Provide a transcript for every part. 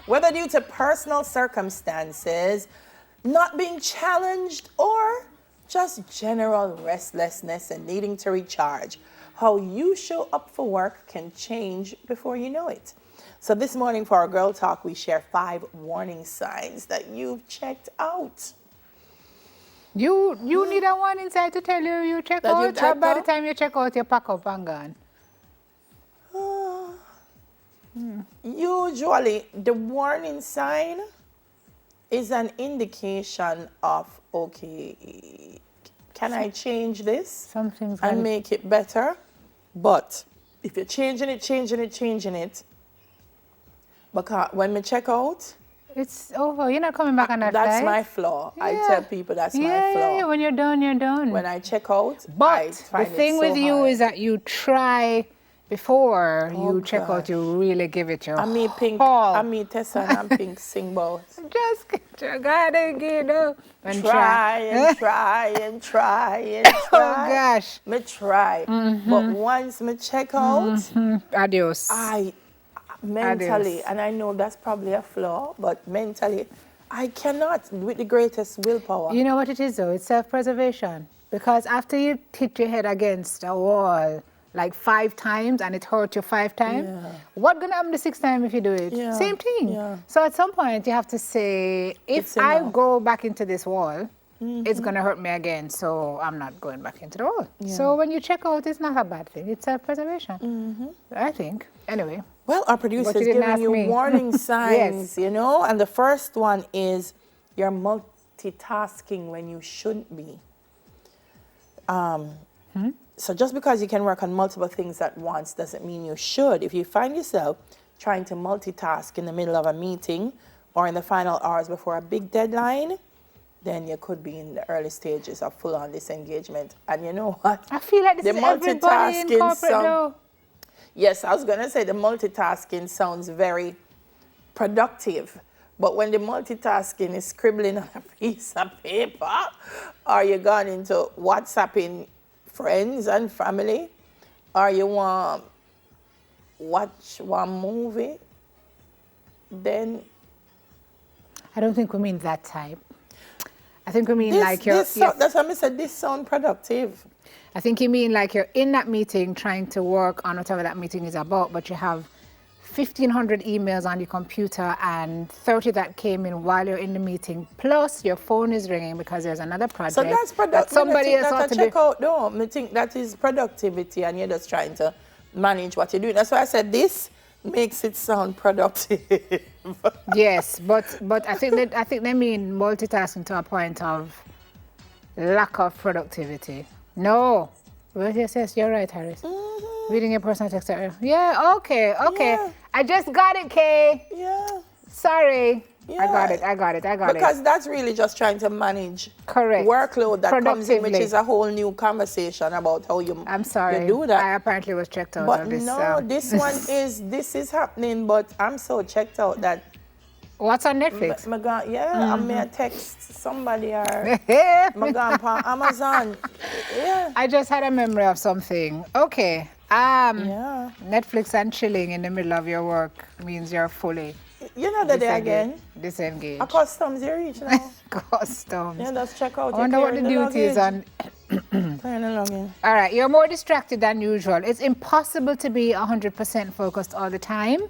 whether due to personal circumstances, not being challenged, or just general restlessness and needing to recharge. How you show up for work can change before you know it. So this morning for our Girl Talk, we share 5 warning signs that you've checked out. You need a warning sign to tell you check That out, you or checked by out? the time you check out, you pack up and gone? Usually, the warning sign is an indication of, okay, can I change this Something's and make it better? But if you're changing it, because when we check out, It's over. You're not coming back on that that's flight. my flaw. I Yeah. tell people that's my flaw. Yeah, when you're done, you're done. When I check out, I But the find thing it so with you hard. is that you try before you check out, gosh. you really give it your I mean pink, all. I mean Tessa and I'm pink sing both. Just go ahead and get up and Try and try and try and try. Oh gosh. Me try. But once me check out, Adios. I mentally, Adios. and I know that's probably a flaw, but mentally, I cannot with the greatest willpower. You know what it is though? It's self-preservation. Because after you hit your head against a wall like 5 times and it hurt you 5 times, what gonna happen the 6th time if you do it? Yeah. Same thing. Yeah. So at some point you have to say, if It's I enough. go back into this wall, it's gonna hurt me again, so I'm not going back into the wall. So when you check out, it's not a bad thing. It's self-preservation, I think. Anyway. Well, our producer But is you didn't giving ask you me. warning signs, Yes. you know, and the first one is you're multitasking when you shouldn't be. So just because you can work on multiple things at once doesn't mean you should. If you find yourself trying to multitask in the middle of a meeting or in the final hours before a big deadline, then you could be in the early stages of full-on disengagement. And you know what? I feel like this The is everybody in multitasking corporate sound- though. Yes, I was going to say the multitasking sounds very productive. But when the multitasking is scribbling on a piece of paper, or you're gone into WhatsApping friends and family, or you want watch one movie, then I don't think we mean that type. I think we mean this, like you're... that's why I said this sound productive. I think you mean like you're in that meeting trying to work on whatever that meeting is about, but you have 1,500 emails on your computer and 30 that came in while you're in the meeting. Plus, your phone is ringing because there's another project So that's that productive. somebody else ought to be... check out though. I think that is productivity, and you're just trying to manage what you're doing. That's why I said this makes it sound productive. Yes, but I think they mean multitasking to a point of lack of productivity. No. Well, yes, you're right, Harris. Reading your personal text. Yeah, okay. Yeah. I just got it, Kay. Yeah. Sorry. Yeah. I got it. Because that's really just trying to manage Correct. workload that comes in, which Productively. is a whole new conversation about how you I'm sorry. you do that. I apparently was checked out But of this. no, this one this is happening, but I'm so checked out that What's on Netflix? I may text somebody or I go on Amazon. Yeah. I just had a memory of something. Okay. Yeah. Netflix and chilling in the middle of your work means you're fully You know the day again. disengaged. A customs you reach now. Customs. Yeah, let's check out. I wonder what the duty is on. Clearing the login. All right, you're more distracted than usual. It's impossible to be 100% focused all the time.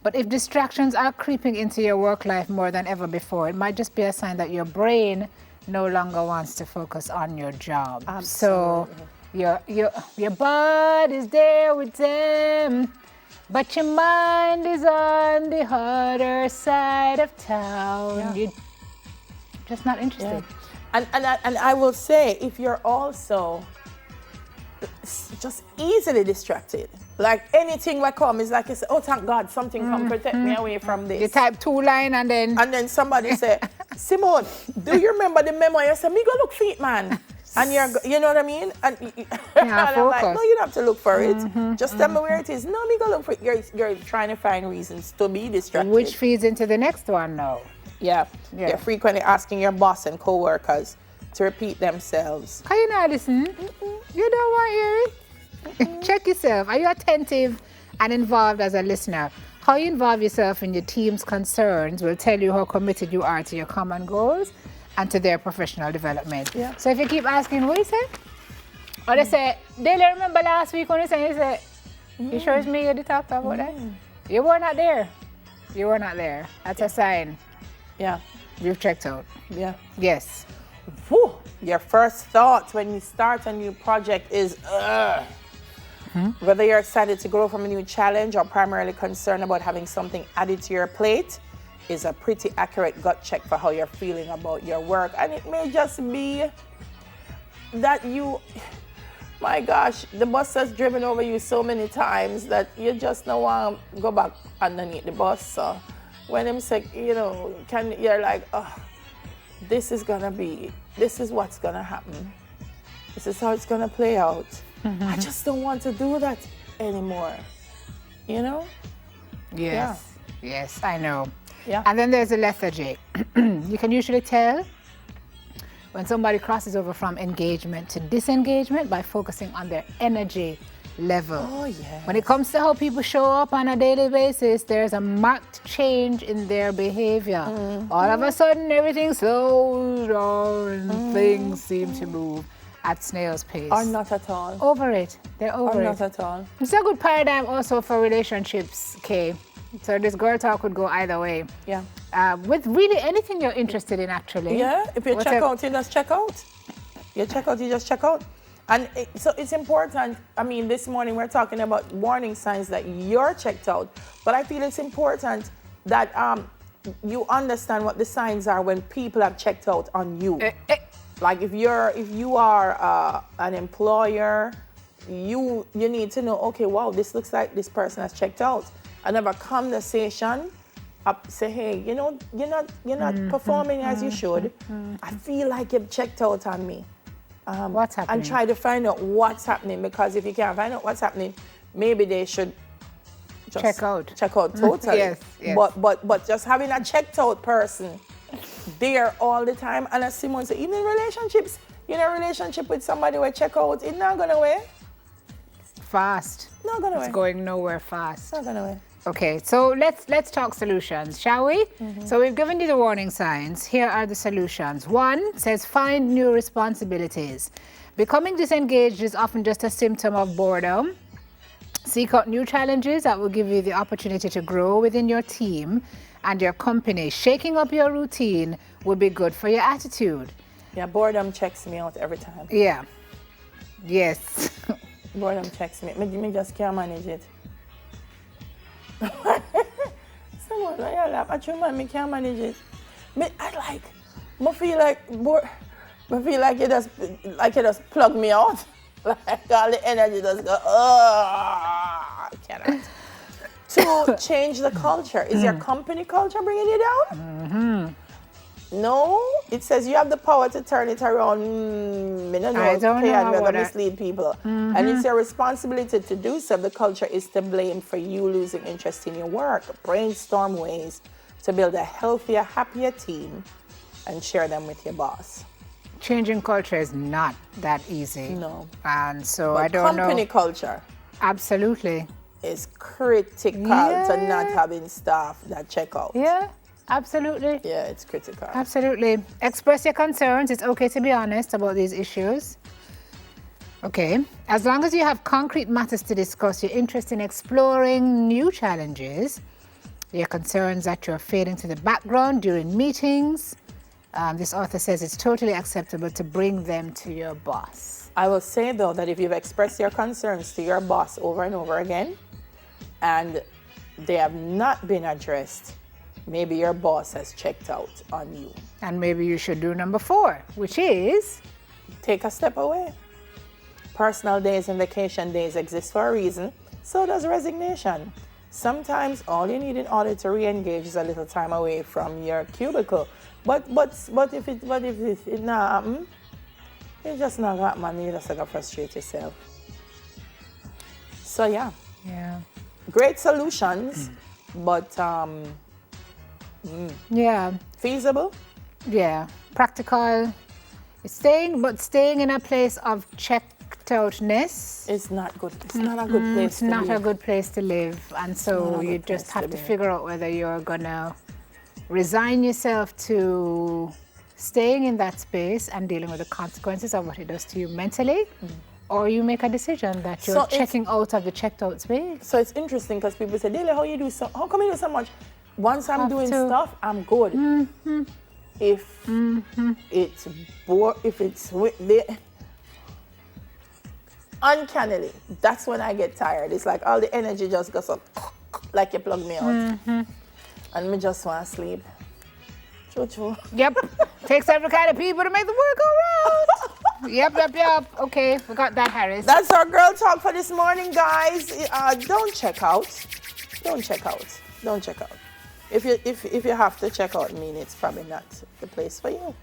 But if distractions are creeping into your work life more than ever before, it might just be a sign that your brain no longer wants to focus on your job. Absolutely. So your body's there with them, but your mind is on the harder side of town. Yeah. You're just not interested. Yeah. And I will say, if you're also just easily distracted, like anything that come is like you say, oh thank God something come protect me away from this. You type 2 line and then somebody say, Simone, do you remember the memo? You say, me go look for it, man. And you know what I mean? And, and I'm like, no, you don't have to look for it. Just tell me where it is. No, me go look for it. You're trying to find reasons to be distracted. which feeds into the next one now. Yeah. You're frequently asking your boss and co-workers to repeat themselves. Are you not listening? You don't want to hear it? Check yourself. Are you attentive and involved as a listener? How you involve yourself in your team's concerns will tell you how committed you are to your common goals and to their professional development. Yeah. So if you keep asking, what do you say? Or they say, Dale, remember last week when you say, you sure it's me you talked about that? You were not there. You were not there. That's a sign. Yeah. You've checked out. Yeah. Yes. Whew. Your first thought when you start a new project is, whether you're excited to grow from a new challenge or primarily concerned about having something added to your plate is a pretty accurate gut check for how you're feeling about your work. And it may just be that you, my gosh, the bus has driven over you so many times that you just don't want to go back underneath the bus. So when them say, you're like, oh, this is what's gonna happen. This is how it's gonna play out. I just don't want to do that anymore. Yes. Yeah. Yes, I know. Yeah. And then there's a lethargy. You can usually tell when somebody crosses over from engagement to disengagement by focusing on their energy level. Oh, yes. When it comes to how people show up on a daily basis, there's a marked change in their behavior. All of a sudden, everything slows down and things seem to move at snail's pace. Or not at all. Over it. They're over it. Or not at all. It's a good paradigm also for relationships, Kay. So this girl talk would go either way. Yeah. With really anything you're interested in, actually. Yeah, if you check out, you just check out. You check out, you just check out. And so it's important. I mean, this morning we're talking about warning signs that you're checked out. But I feel it's important that you understand what the signs are when people have checked out on you. Like if you are an employer, you need to know, okay, wow, this looks like this person has checked out. And have a conversation, say, hey, you're not performing as you should. I feel like you've checked out on me. What's happening? And try to find out what's happening, because if you can't find out what's happening, maybe they should just check out totally. Yes. But just having a checked out person there all the time, and as Simone said, even in relationships, you're in a relationship with somebody who check out, it's not gonna away. Fast. Not gonna away. It's going nowhere fast. Not gonna away. Okay, so let's talk solutions, shall we? So we've given you the warning signs. Here are the solutions. 1 says find new responsibilities. Becoming disengaged is often just a symptom of boredom. Seek out new challenges that will give you the opportunity to grow within your team and your company. Shaking up your routine will be good for your attitude. Yeah, boredom checks me out every time. Yeah. Yes. Boredom checks me. Me just can't manage it. Someone like, yeah, laugh at you, man, me can't manage it. I feel like you just plug me out. Like all the energy just go, I cannot. 2, change the culture. Is your company culture bringing you down? No, it says you have the power to turn it around. I don't know how to mislead people. And it's your responsibility to do so. The culture is to blame for you losing interest in your work. Brainstorm ways to build a healthier, happier team and share them with your boss. Changing culture is not that easy. No. And so But I don't know. company culture Absolutely. is critical to not having staff that check out. Yeah. Absolutely. Yeah, it's critical. Absolutely. Express your concerns. It's okay to be honest about these issues. Okay. As long as you have concrete matters to discuss, your interest in exploring new challenges, your concerns that you're fading to the background during meetings, this author says it's totally acceptable to bring them to your boss. I will say, though, that if you've expressed your concerns to your boss over and over again, and they have not been addressed, maybe your boss has checked out on you. And maybe you should do number 4, which is? Take a step away. Personal days and vacation days exist for a reason, so does resignation. Sometimes all you need in order to re-engage is a little time away from your cubicle. But if it not happen, it's just not gonna happen, you just gotta frustrate yourself. So yeah. Great solutions, but yeah. Feasible? Yeah. Practical. Staying in a place of checked checked outness. It's not good. It's not a good place It's to not live. a good place to live. And so you just have to figure out whether you're going to resign yourself to staying in that space and dealing with the consequences of what it does to you mentally, or you make a decision that you're checking out of the checked out space. So it's interesting because people say, Daily, how come you do so much? Once I'm doing stuff, I'm good. If it's uncannily, that's when I get tired. It's like all the energy just goes up, like you plug me out. And me just want to sleep. True. Yep. Takes every kind of people to make the world go round. Yep. Okay, we got that, Harris. That's our girl talk for this morning, guys. Don't check out. If you have to check out, it's probably not the place for you.